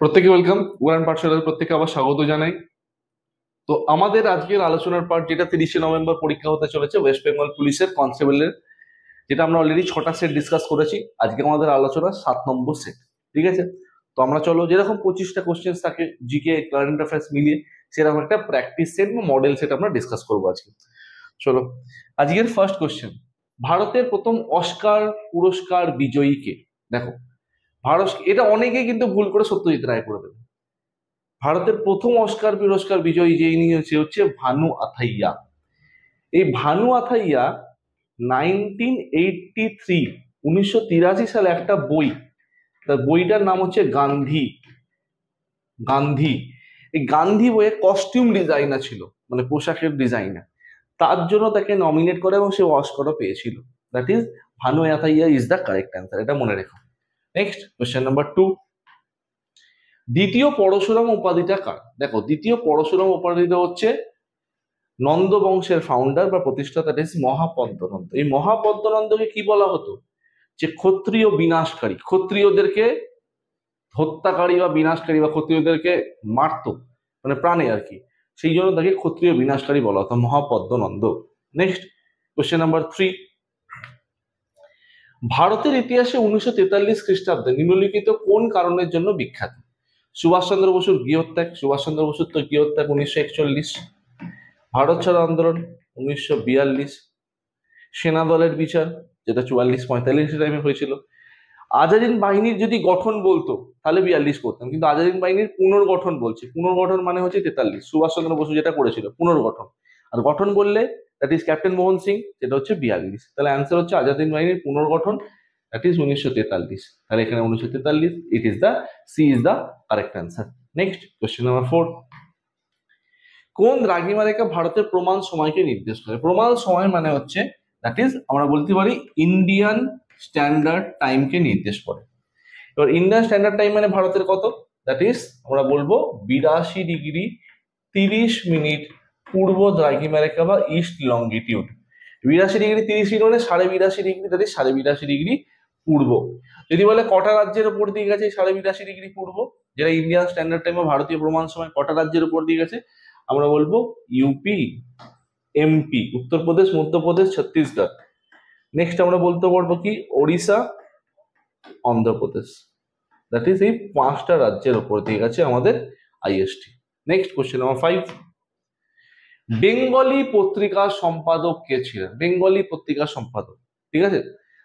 প্রত্যেকে ওয়েলকাম। উড়ান পাঠশালার প্রত্যেকে আবার স্বাগত জানাই। তো আমাদের আজকের আলোচনার পার্ট, যেটা 30শে নভেম্বর পরীক্ষা হতে চলেছে ওয়েস্ট বেঙ্গল পুলিশের কনস্টেবলের, যেটা আমরা অলরেডি 6টা সেট ডিসকাস করেছি। আজকে আমাদের আলোচনা 7 নম্বর সেট। ঠিক আছে, তো আমরা চলো, যেরকম 25টা কোশ্চেন থাকে জিকে কারেন্ট অ্যাফেয়ার্স মিলিয়ে, সেরকম একটা প্র্যাকটিস সেট বা মডেল সেট আমরা ডিসকাস করবো আজকে। চলো, আজকের ফার্স্ট কোশ্চেন, ভারতের প্রথম অস্কার পুরস্কার বিজয়ী কে? দেখো, ভারত, এটা অনেকেই কিন্তু ভুল করে সত্যজিৎ রায় করে দেবে। ভারতের প্রথম অস্কার পুরস্কার বিজয়ী যে ইনি হচ্ছে ভানু আথাইয়া। এই ভানু আথাইয়া 1983 সালে একটা বই, তার বইটার নাম হচ্ছে গান্ধী। গান্ধী, এই গান্ধী বইয়ে কস্টিউম ডিজাইনার ছিল, মানে পোশাকের ডিজাইনার। তার জন্য তাকে নমিনেট করে এবং সে অস্কারও পেয়েছিল। That is Bhanu Athaiya is the correct answer, এটা মনে রেখো। নেক্সট কোয়েশ্চেন নাম্বার 2, দ্বিতীয় পরশুরাম উপাধিটা কার? দেখো, দ্বিতীয় পরশুরাম উপাধিটা হচ্ছে নন্দ বংশের ফাউন্ডার বা প্রতিষ্ঠাতা, দ্যাট ইজ মহাপদ্মনন্দ। এই মহাপদ্মনন্দকে কি বলা হতো? যে ক্ষত্রিয় বিনাশকারী, ক্ষত্রিয়দেরকে হত্যাকারী বা বিনাশকারী, বা ক্ষত্রিয়দেরকে মারতো মানে প্রাণে আর কি, সেই জন্য তাকে ক্ষত্রিয় বিনাশকারী বলা হতো, মহাপদ্মনন্দ। নেক্সট কোশ্চেন নাম্বার 3, ভারতের ইতিহাসে 1943 খ্রিস্টাব্দে নিম্নলিখিত কোন কারণের জন্য বিখ্যাত? সুভাষচন্দ্র বসুর গৃহত্যাগ, সুভাষচন্দ্র বসুর তো গৃহত্যাগ 1941, ভারত ছাড়ো আন্দোলন 1942, সেনা দলের বিচার যেটা 44-45 টাইমে হয়েছিল, আজাদিন বাহিনীর যদি গঠন বলতো তাহলে 42 করতাম, কিন্তু আজাদিন বাহিনীর পুনর্গঠন বলছে। পুনর্গঠন মানে হচ্ছে 43, সুভাষচন্দ্র বসু যেটা করেছিল পুনর্গঠন, আর গঠন বললে that is captain Mohan Singh, যেটা হচ্ছে 42। তাহলে অ্যান্সার হচ্ছে আজাদিন বাহিনীর পুনর্গঠন, দ্যাট ইজ 1943। তাহলে এখানে 1943, it is the sea is the correct answer. Next question number 4, কোন দ্রাঘিমা রেখা ভারতের প্রমাণ সময়কে নির্দেশ করে? প্রমাণ সময় মানে হচ্ছে দ্যাট ইজ আমরা বলতে পারি ইন্ডিয়ান স্ট্যান্ডার্ড টাইমকে নির্দেশ করে। এবার ইন্ডিয়ান স্ট্যান্ডার্ড টাইম মানে ভারতের কত? দ্যাট ইজ আমরা বলবো 82 ডিগ্রি 30 মিনিট পূর্ব দ্রাঘিমা রেখা বা ইস্ট লঙ্গিটিউড। 82 ডিগ্রি 30 মিনিট মানে 82.5 ডিগ্রি, দ্যাট ইজ 82.5 ডিগ্রি পূর্ব। যদি বলে কটা রাজ্যের উপর দিয়ে গেছে 82.5 ডিগ্রি পূর্ব, যেটা ইন্ডিয়ান স্ট্যান্ডার্ড টাইম বা ভারতীয় প্রমাণ সময়, কটা রাজ্যের উপর দিয়ে গেছে? আমরা বলবো UP, MP, Uttar Pradesh, Madhya Pradesh, Chhattisgarh. Next আমরা বলতে পারবো কি ওড়িশা, অন্ধ্রপ্রদেশ। দ্যাট ইজ এই 5টা রাজ্যের উপর দিয়ে গেছে আমাদের IST. Next question number 5, Bengali পত্রিকার সম্পাদক কে ছিলেন? বেঙ্গলি পত্রিকার সম্পাদক, ঠিক আছে,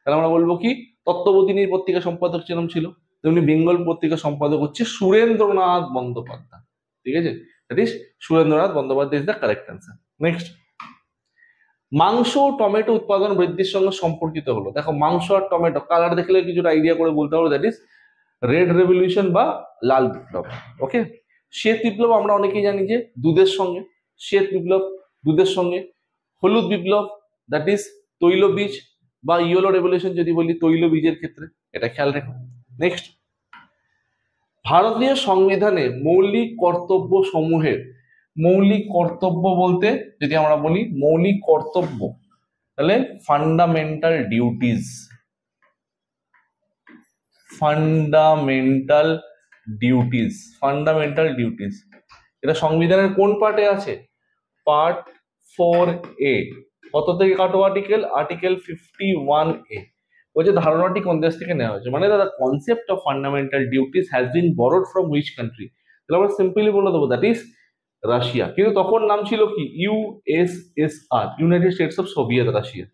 তাহলে আমরা বলবো কি তত্ত্ববোধিনীর পত্রিকা সম্পাদক যেরকম ছিল, তেমনি বেঙ্গল পত্রিকা সম্পাদক হচ্ছে সুরেন্দ্রনাথ বন্দ্যোপাধ্যায়। ঠিক আছে, that is Surendranath Bandyopadhyay is the correct answer. Next, মাংস ও টমেটো উৎপাদন বৃদ্ধির সঙ্গে সম্পর্কিত হলো। দেখো, মাংস আর টমেটো কালার দেখলে কিছুটা আইডিয়া করে বলতে পারবো, দ্যাট ইজ রেড রেভলিউশন বা লাল বিপ্লব। ওকে, শ্বেত বিপ্লব আমরা অনেকেই জানি যে দুধের সঙ্গে, শ্বেত বিপ্লব দুধের সঙ্গে, হলুদ বিপ্লব দ্যাট ইজ তৈলবীজ বা ইয়েলো রেভলিউশন যদি বলি তৈলবীজের ক্ষেত্রে, এটা খেয়াল রেখো। নেক্সট, ভারতীয় সংবিধানে মৌলিক কর্তব্য সমূহের, মৌলিক কর্তব্য বলতে যদি আমরা বলি মৌলিক কর্তব্য, তাহলে fundamental duties, fundamental duties, fundamental duties, এটা সংবিধানের কোন পার্টে আছে? Part 4A। কত থেকে কাটো আর্টিকেল? Article 51A। ওই যে ধারণাটি কোন দেশ থেকে নেওয়া হয়েছে, মানে the concept of fundamental duties has been borrowed from which country? তাহলে আমরা সিম্পলি বলে দেবো দ্যাট ইজ রাশিয়া, কিন্তু তখন নাম ছিল কি USSR, United States of Soviet Russia.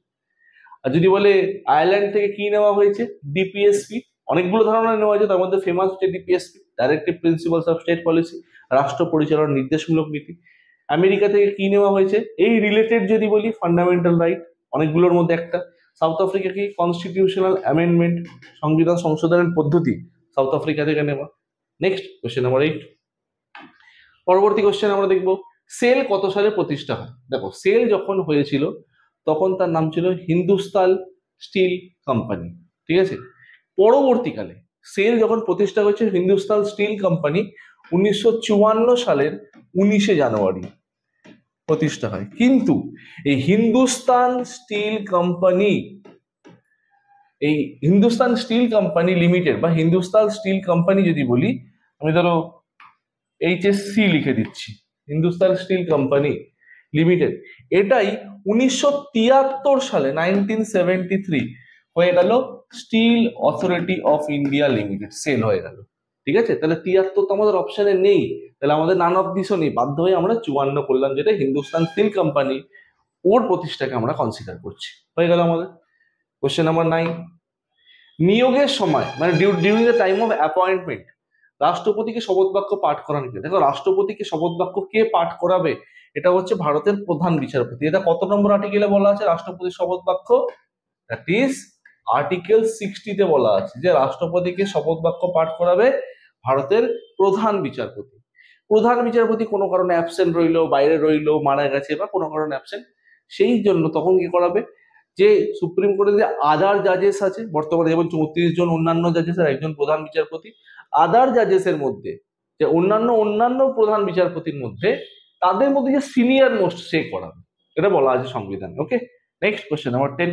আর যদি বলে আয়ারল্যান্ড থেকে কি নেওয়া হয়েছে? ডিপিএসপি। অনেকগুলো ধারণা নেওয়া হয়েছে, তার মধ্যে ফেমাস হচ্ছে DPSP, directive principles of state policy, রাষ্ট্র পরিচালনার নির্দেশমূলক নীতি। আমেরিকা থেকে কি নেওয়া হয়েছে? এই রিলেটেড যদি বলি ফান্ডামেন্টাল রাইট, অনেকগুলোর মধ্যে একটা। সাউথ আফ্রিকা কি কনস্টিটিউশনাল অ্যামেন্ডমেন্ট, সংবিধান সংশোধনের পদ্ধতি, সাউথ আফ্রিকা থেকে নেওয়া। নেক্সট কোশ্চেন নাম্বার 8, পরবর্তী কোশ্চেন আমরা দেখবো সেল কত সালে প্রতিষ্ঠা হয়? দেখো, সেল যখন হয়েছিল তখন তার নাম ছিল হিন্দুস্তান স্টিল কোম্পানি। ঠিক আছে, পরবর্তীকালে সেল যখন প্রতিষ্ঠা হয়েছে হিন্দুস্তান স্টিল কোম্পানি 1954 সালের 19শে জানুয়ারি প্রতিষ্ঠা হয়। কিন্তু এই হিন্দুস্তান স্টিল কোম্পানি, এই হিন্দুস্তান স্টিল কোম্পানি লিমিটেড বা হিন্দুস্তান স্টিল কোম্পানি যদি বলি, আমি ধরো HSC লিখে দিচ্ছি, হিন্দুস্তান স্টিল কোম্পানি লিমিটেড। এটাই 1973 সালে 1973 হয়ে গেল Steel Authority of India Limited, SAIL হয়ে গেল। ঠিক আছে, তাহলে 73 তো আমাদের অপশনে নেই, তাহলে আমাদের নান অফ দিসও নেই, বাধ্য হয়ে আমরা 54 করলাম, যেটা হিন্দুস্তান স্টিল কোম্পানি, ওর প্রতিষ্ঠাকে আমরা কনসিডার করছি। হয়ে গেল আমাদের। কোশ্চেন নাম্বার 9, নিয়োগের সময় মানে during the time of appointment রাষ্ট্রপতিকে শপথ বাক্য পাঠ করান কে? দেখো, রাষ্ট্রপতিকে শপথ বাক্য কে পাঠ করাবে? এটা হচ্ছে ভারতের প্রধান বিচারপতি। এটা কত নম্বর আর্টিকেলে বলা আছে রাষ্ট্রপতির শপথ বাক্য? দ্যাট ইজ আর্টিকেল 60-তে বলা আছে যে রাষ্ট্রপতিকে শপথ বাক্য পাঠ করাবে ভারতের প্রধান বিচারপতি। প্রধান বিচারপতি কোনো কারণে অ্যাবসেন্ট রইলো, বাইরে রইলো, মারা গেছে বা কোনো কারণে অ্যাবসেন্ট, সেই জন্য তখন কি করাবে, যে সুপ্রিম কোর্টে যে আদার জাজেস আছে বর্তমানে, যেমন 34 জন অন্যান্য জাজেস আর একজন প্রধান বিচারপতি, আদার জাজেসের মধ্যে যে অন্যান্য প্রধান বিচারপতির মধ্যে তাদের মধ্যে যে সিনিয়র মোস্ট সে করাবে, এটা বলা আছে সংবিধানে। ওকে, নেক্সট কোশ্চেন নাম্বার 10,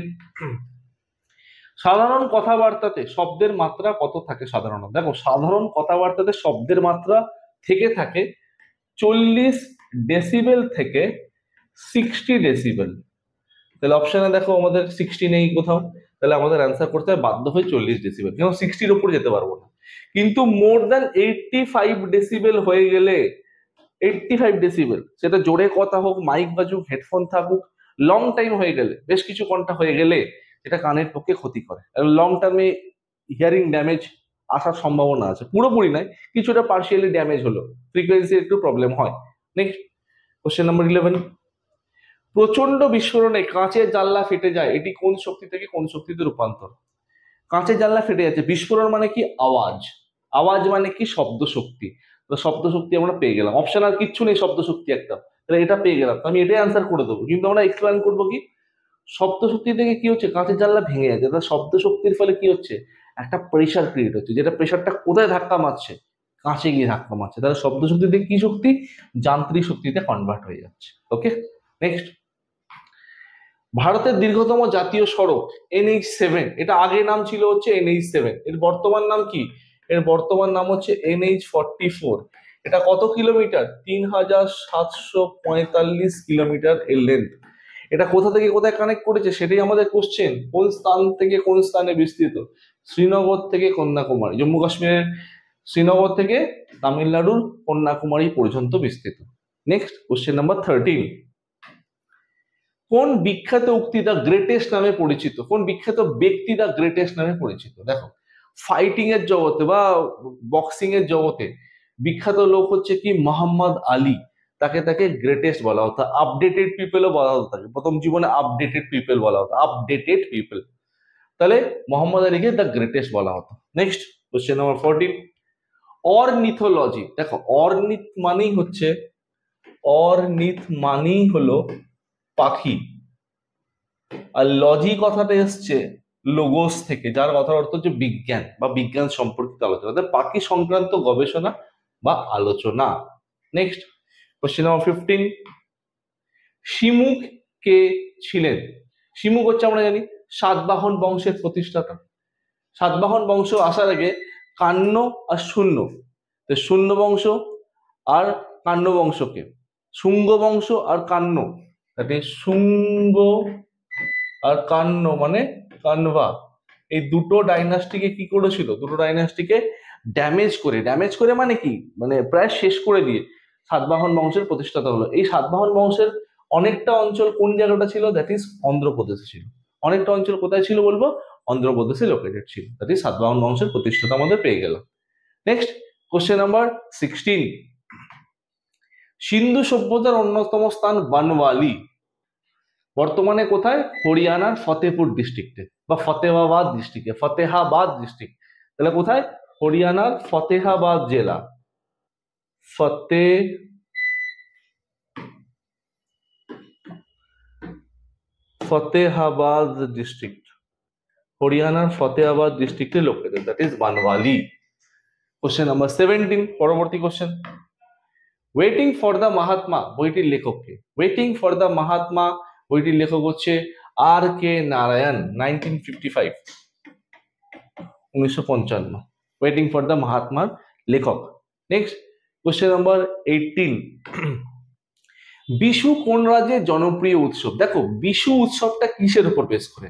সাধারণ কথাবার্তাতে শব্দের মাত্রা কত থাকে সাধারণত? দেখো, সাধারণ কথাবার্তাতে শব্দের মাত্রা থেকে থাকে 40 ডেসিবেল থেকে 60 ডেসিবেল। তাহলে অপশনে দেখো আমাদের 60 নেই কোথাও, তাহলে আমাদের অ্যান্সার করতে হয় বাধ্য হয়ে 40 ডেসিবেল, কেন 60-র উপর যেতে পারবো না। কিন্তু মোর দ্যান 85 ডেসিবেল হয়ে গেলে, 85 ডেসিবেল, সেটা জোরে কথা হোক, মাইক বাজুক, হেডফোন থাকুক, লং টাইম হয়ে গেলে, বেশ কিছু ঘন্টা হয়ে গেলে, এটা কানের পক্ষে ক্ষতি করে। লং টার্মে হিয়ারিং ড্যামেজ আসার সম্ভাবনা আছে, পুরোপুরি নয়, কিছুটা পার্শিয়ালি ড্যামেজ হলো, ফ্রিকোয়েন্সি একটু প্রবলেম হয়। নেক্সট কোশ্চেন নাম্বার 11, প্রচন্ড বিস্ফোরণে কাঁচের জানলা ফেটে যায়, এটি কোন শক্তি থেকে কোন শক্তিতে রূপান্তর? কাঁচের জানলা ফেটে যাচ্ছে, বিস্ফোরণ মানে কি? আওয়াজ, আওয়াজ মানে কি? শব্দ শক্তি। তো শব্দ শক্তি আমরা পেয়ে গেলাম, অপশন আর কিচ্ছু নেই, শব্দ শক্তি একটা, তাহলে এটা পেয়ে গেলাম, আমি এটাই আনসার করে দেবো। কিন্তু আমরা এক্সপ্লেন করবো কি, শব্দ শক্তি থেকে কি হচ্ছে, কাঁচের জানলা ভেঙে যাচ্ছে, তাহলে শব্দ শক্তির ফলে কি হচ্ছে, একটা প্রেশার ক্রিয়েট হচ্ছে, যেটা প্রেশারটা কোথায় ধাক্কা মারছে, কাঁচে গিয়ে ধাক্কা মারছে, তাহলে শব্দ শক্তি থেকে কি শক্তি, যান্ত্রিক শক্তিতে কনভার্ট হয়ে যাচ্ছে। ওকে, নেক্সট, ভারতের দীর্ঘতম জাতীয় সড়ক NH7, এটা আগের নাম ছিল হচ্ছে NH7, এর বর্তমান নাম কি? এর বর্তমান নাম হচ্ছে NH44। এটা কত কিলোমিটার? 3745 কিলোমিটার এর লেন্থ। এটা কোথা থেকে কোথায় কানেক্ট করেছে সেটাই আমাদের কোশ্চেন, কোন স্থান থেকে কোন স্থানে বিস্তৃত? শ্রীনগর থেকে কন্যাকুমারী, জম্মু কাশ্মীরের শ্রীনগর থেকে তামিলনাড়ুর কন্যাকুমারী পর্যন্ত বিস্তৃত। নেক্সট কোশ্চেন নাম্বার 13, কোন বিখ্যাত উক্তি দ্য গ্রেটেস্ট নামে পরিচিত? কোন বিখ্যাত ব্যক্তি দ্য গ্রেটেস্ট নামে পরিচিত? দেখো, ফাইটিং এর জগতে বা বক্সিং এর জগতে বিখ্যাত লোক হচ্ছে কি, মোহাম্মদ আলী, তাকে গ্রেটেস্ট বলা হতো। আপডেটেড পিপলও বলা হতো তাকে, প্রথম জীবনে আপডেটেড পিপল বলা হতো, আপডেটেড পিপল, তাহলে মোহাম্মদ আলীকে দ্য গ্রেটেস্ট বলা হতো। Next question number 14, অরনিথোলজি। দেখো, অরনিথ মানেই হলো পাখি, আর লজি কথাটা এসছে লোগোস থেকে, যার কথার অর্থ হচ্ছে বিজ্ঞান বা বিজ্ঞান সম্পর্কিত আলোচনা, অর্থাৎ পাখি সংক্রান্ত গবেষণা বা আলোচনা। নেক্সট কোশ্চেন নাম্বার 15, শিমুখ কে ছিলেন? শিমুখ হচ্ছে আমরা জানি সাতবাহন বংশের প্রতিষ্ঠাতা। সাতবাহন বংশ আসার আগে কান্য আর শূন্য, শূন্য বংশ আর কান্য বংশকে, শুঙ্গ বংশ আর কান্য, শুঙ্গ আর কান্য মানে কানভা, এই দুটো ডাইনাস্টিকে কি করেছিল, দুটো ডাইনাস্টিকে ড্যামেজ করে মানে কি, মানে প্রায় শেষ করে দিয়ে সাতবাহন বংশের প্রতিষ্ঠাতা হলো। এই সাতবাহন বংশের অনেকটা অঞ্চল কোন জায়গাটা ছিল? দ্যাট ইজ অন্ধ্রপ্রদেশে ছিল। অনেকটা অঞ্চল কোথায় ছিল বলবো? অন্ধ্রপ্রদেশে লোকেটেড ছিল। দ্যাট ইজ সাতবাহন বংশের প্রতিষ্ঠাতা আমাদের পেয়ে গেল। নেক্সট কোশ্চেন নাম্বার 16, সিন্ধু সভ্যতার অন্যতম স্থান বানওয়ালি বর্তমানে কোথায়? হরিয়ানার ফতেহপুর ডিস্ট্রিক্টে বা ফতেহাবাদ ডিস্ট্রিক্ট। তাহলে কোথায়? হরিয়ানার ফতেহাবাদ জেলা, ফতেহাবাদ ডিস্ট্রিক্ট, হরিয়ানার ফতেহাবাদ ডিস্ট্রিক্টে located, that is Banwali. Question number 17, পরবর্তী question, waiting for the Mahatma বইটির লেখককে? ওয়েটিং ফর দ্য মাহাত্মা বইটির লেখক হচ্ছে RK Narayan, 1955। Waiting for the মাহাত্মার লেখক নেক্সট কোশ্চেন নাম্বার 18, বিশু কোন রাজ্যের জনপ্রিয় উৎসব? দেখো বিশু উৎসবটা কিসের উপর বেস করে?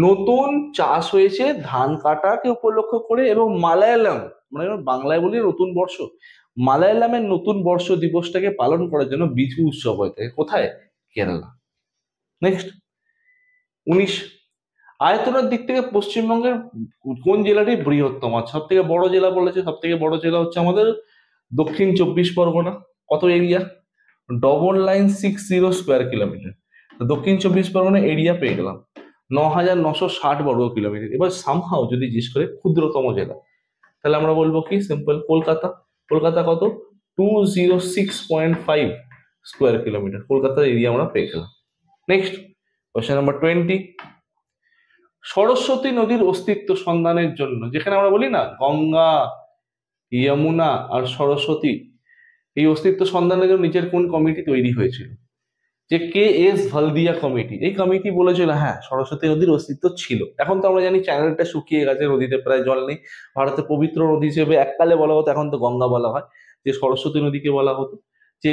নতুন চাষ হয়েছে ধান কাটাকে উপলক্ষ করে, এবং মালায়ালাম মানে বাংলায় বলি নতুন বর্ষ, মালায়ালামের নতুন বর্ষ দিবসটাকে পালন করার জন্য বিশু উৎসব হয়ে থাকে। কোথায়? কেরালা। নেক্সট 19, আয়তনের দিক থেকে পশ্চিমবঙ্গের কোন জেলাটি বৃহত্তম? সব থেকে বড় জেলা বলেছে, সব থেকে বড় জেলা হচ্ছে আমাদের দক্ষিণ 24 পরগনা। কত এরিয়া? 9960 square kilometre. দক্ষিণ 24 পরগনা এরিয়া পেয়ে গেলাম 9960 বর্গ কিলোমিটার। এবার সামহাও যদি জিজ্ঞেস করে ক্ষুদ্রতম জেলা, তাহলে আমরা বলবো কি? সিম্পল, কলকাতা। কলকাতা কত? 206.5 স্কোয়ার কিলোমিটার। কলকাতার এরিয়া আমরা পেয়ে গেলাম। নেক্সট কোয়েশ্চেন নাম্বার 20, সরস্বতী নদীর অস্তিত্ব সন্ধানের জন্য, যেখানে আমরা বলি না গঙ্গা, যমুনা আর সরস্বতী, এই অস্তিত্ব সন্ধানের জন্য নিচের কোন কমিটি তৈরি হয়েছিল? যে KS ভালদিয়া কমিটি। এই কমিটি বলেছিল হ্যাঁ সরস্বতী নদীর অস্তিত্ব ছিল। এখন তো আমরা জানি চ্যানেলটা শুকিয়ে গেছে, নদীতে প্রায় জল নেই। ভারতের পবিত্র নদী হিসেবে এককালে বলা হতো, এখন তো গঙ্গা বলা হয়, যে সরস্বতী নদীকে বলা হতো। যে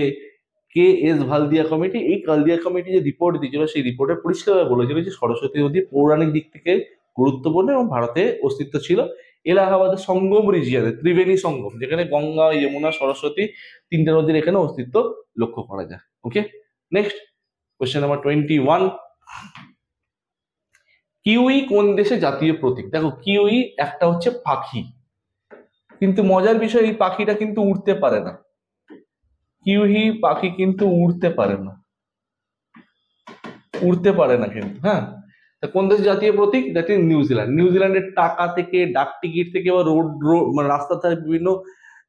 KS ভালদিয়া কমিটি, এই ভালদিয়া কমিটি যে রিপোর্ট দিয়েছিল, সেই রিপোর্টে পরিষ্কারভাবে বলেছিল যে সরস্বতী নদী পৌরাণিক দিক থেকে গুরুত্বপূর্ণ এবং ভারতে অস্তিত্ব ছিল। এলাহাবাদের সঙ্গম রিজিয়নে, ত্রিবেণী সঙ্গম, যেখানে গঙ্গা, যমুনা, সরস্বতী তিনটে নদীর এখানে অস্তিত্ব লক্ষ্য করা যায়। ওকে, নেক্সট কোশ্চেন নাম্বার 21, কিউই কোন দেশে জাতীয় প্রতীক? দেখো কিউই একটা হচ্ছে পাখি, কিন্তু মজার বিষয় এই পাখিটা কিন্তু উড়তে পারে না। কিউই পাখি কিন্তু উড়তে পারে না, উড়তে পারে না কিন্তু। হ্যাঁ, কোন দেশ জাতীয় প্রতীক? That is New Zealand. নিউজিল্যান্ডের টাকা থেকে, ডাক টিকিট থেকে, বা রোড মানে রাস্তার ধারে বিভিন্ন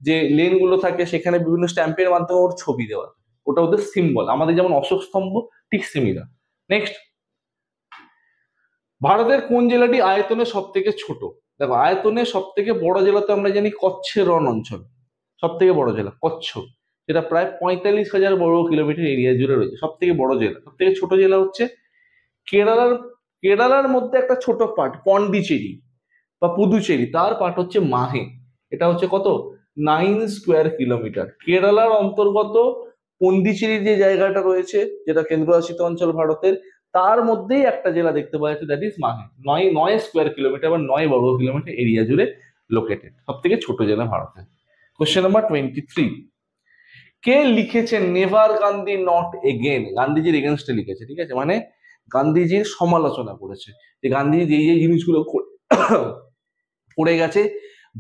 যে লেন গুলো থাকে সেখানে বিভিন্ন স্ট্যাম্পের মাধ্যমে ওর ছবি দেওয়া, ওটা ওদের সিম্বল। আমাদের যেমন অশোক স্তম্ভ, ঠিক সিমিলার। নেক্সট, ভারতের কোন জেলাটি আয়তনে সব থেকে ছোট? দেখো আয়তনে সব থেকে বড় জেলা তো আমরা জানি কচ্ছের রণ অঞ্চল, সব থেকে বড় জেলা কচ্ছ, যেটা প্রায় 45,000 বর্গ কিলোমিটার এরিয়া জুড়ে রয়েছে, সব থেকে বড় জেলা। সব থেকে ছোট জেলা হচ্ছে কেরালার, কেরালার মধ্যে একটা ছোট পার্ট পন্ডিচেরি বা পুদুচেরি, তার পার্ট হচ্ছে মাহে, এটা হচ্ছে কত? 9 স্কোয়ার কিলোমিটার। কেরালার অন্তর্গত পন্ডিচেরি যে জায়গাটা রয়েছে, যেটা কেন্দ্রশাসিত অঞ্চল ভারতের, তার মধ্যেই একটা জেলা দেখতে পাওয়া যাচ্ছে, দ্যাট ইজ মাহে। 9 স্কোয়ার কিলোমিটার বা 9 বর্গ কিলোমিটার এরিয়া জুড়ে লোকেটেড, সব থেকে ছোট জেলা ভারতের। কোশ্চেন নাম্বার 23, কে লিখেছেন নেভার গান্ধী নট এগেন? গান্ধীজির এগেনস্টে লিখেছে, ঠিক আছে, মানে গান্ধীজির সমালোচনা করেছে, যে গান্ধীজি এই জিনিসগুলো করে গেছে,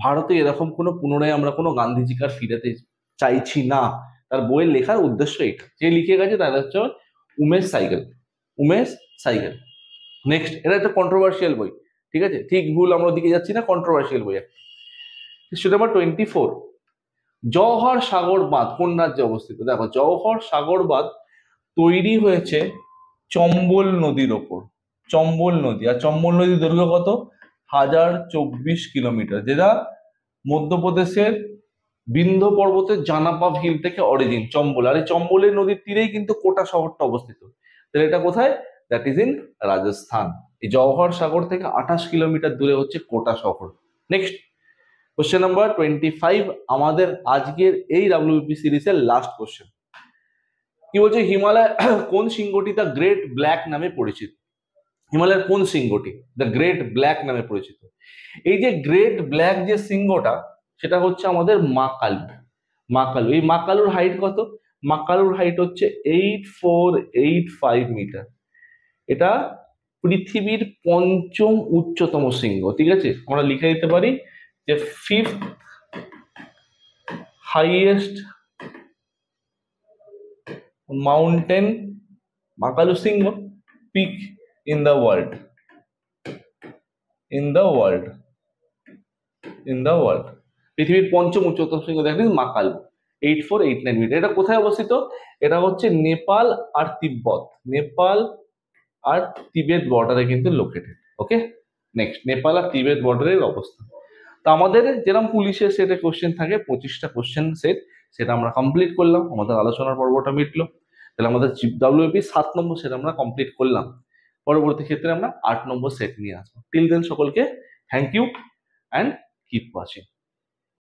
ভারতে এরকম কোনো পুনরায় আমরা কোনো গান্ধীজিকে আর ফিরাতে চাইছি না। তার বইয়ের লেখার উদ্দেশ্য এটা। যে লিখে গেছে তার হচ্ছে Umesh cycle, Umesh cycle. Next, এটা একটা কন্ট্রোভার্সিয়াল বই, ঠিক আছে, ঠিক ভুল আমরা ওদিকে যাচ্ছি না, কন্ট্রোভার্সিয়াল বই একটা। কোশ্চেন নাম্বার 24, জওহর সাগর বাঁধ কোন রাজ্যে অবস্থিত? দেখো জওহর সাগর বাঁধ তৈরি হয়েছে চম্বল নদীর ওপর, চম্বল নদী। আর চম্বল নদীর দৈর্ঘ্য কত? 1024 কিলোমিটার, যেটা মধ্যপ্রদেশের বিন্ধ্য পর্বতের জানাপা হিল থেকে অরিজিন চম্বল। আর এই চম্বলের নদীর তীরেই কিন্তু কোটা শহরটা অবস্থিত। তাহলে এটা কোথায়? That is in Rajasthan. এই জওহর সাগর থেকে 28 কিলোমিটার দূরে হচ্ছে কোটা শহর। নেক্সট কোশ্চেন নাম্বার 25, আমাদের আজকের এই ডাব্লিউপি সিরিজের লাস্ট কোশ্চেন। কি বলছে? হিমালয় কোন শৃঙ্গটি দ্য গ্রেট ব্ল্যাক নামে পরিচিত? হিমালয়ের কোন শৃঙ্গটি দ্য গ্রেট ব্ল্যাক নামে পরিচিত? এই যে গ্রেট ব্ল্যাক যে শৃঙ্গটা, সেটা হচ্ছে আমাদের মাকালু। মাকালু, এই মাকালুর হাইট কত? মাকালুর হাইট হচ্ছে 8485 মিটার। এটা পৃথিবীর 5ম উচ্চতম শৃঙ্গ, ঠিক আছে, আমরা লিখে দিতে পারি যে 5th হাইয়েস্ট মাউন্টেন, মাকালু শৃঙ্গ, pick in the world, in the world, in the world, পৃথিবীর 5ম উচ্চতম শৃঙ্গ দেখেন মাকালু, 8489 মিটার। এটা কোথায় অবস্থিত? এটা হচ্ছে নেপাল আর তিব্বত, নেপাল আর তিবেত বর্ডারে কিন্তু লোকেটেড। ওকে, নেক্সট, নেপাল আর তিবেত বর্ডারের অবস্থান। তো আমাদের যেরকম পুলিশের সেটে কোশ্চেন থাকে 25টা কোশ্চেন সেট, সেটা আমরা কমপ্লিট করলাম, আমাদের আলোচনার পর্বটা মিটলো। তাহলে আমাদের ডাব্লিউপি 7 নম্বর সেট আমরা কমপ্লিট করলাম। পরবর্তী ক্ষেত্রে আমরা 8 নম্বর সেট নিয়ে আসবো। টিল দেন সকলকে thank you and keep watching.